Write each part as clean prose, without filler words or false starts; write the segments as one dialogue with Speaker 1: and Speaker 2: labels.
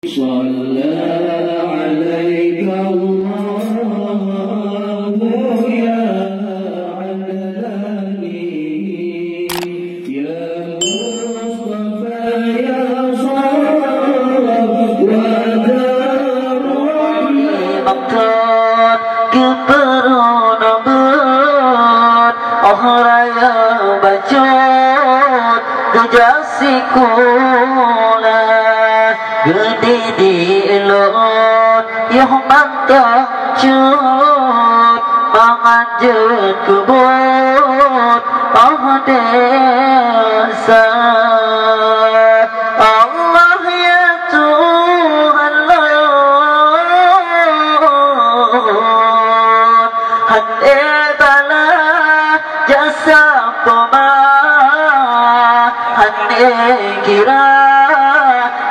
Speaker 1: صلى عليك الله يا عدناني يا مصطفى يا صادق ودار
Speaker 2: مقتاد كبرون بر أهريا بجود كجاسكونا gede di elon yang mantap cut manganjet kebut desa Allah ya Tuhan hande bala jasa poma hande kira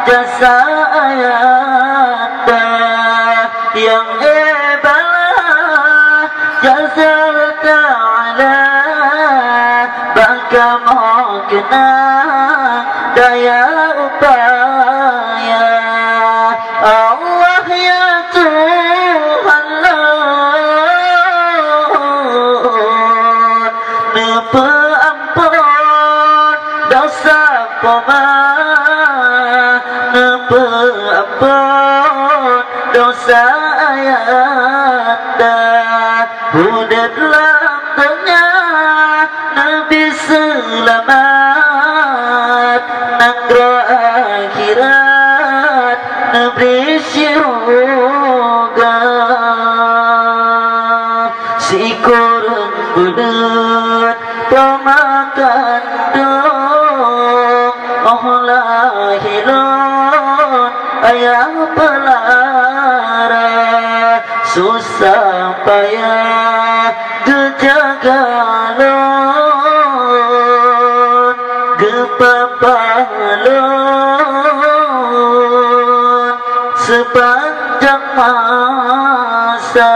Speaker 2: jasa ayanda yang hebat jasa ta'ala baka makna daya upaya Allah ya Tuhan nepe ampun dosa ampun dosa ayanda budak lamanya Nabi selamat nangro akhirat Nabi syurga sikurun budak pemakan dong oh lahirun ayah pelara susah payah gejagalon gepapalon sepanjang masa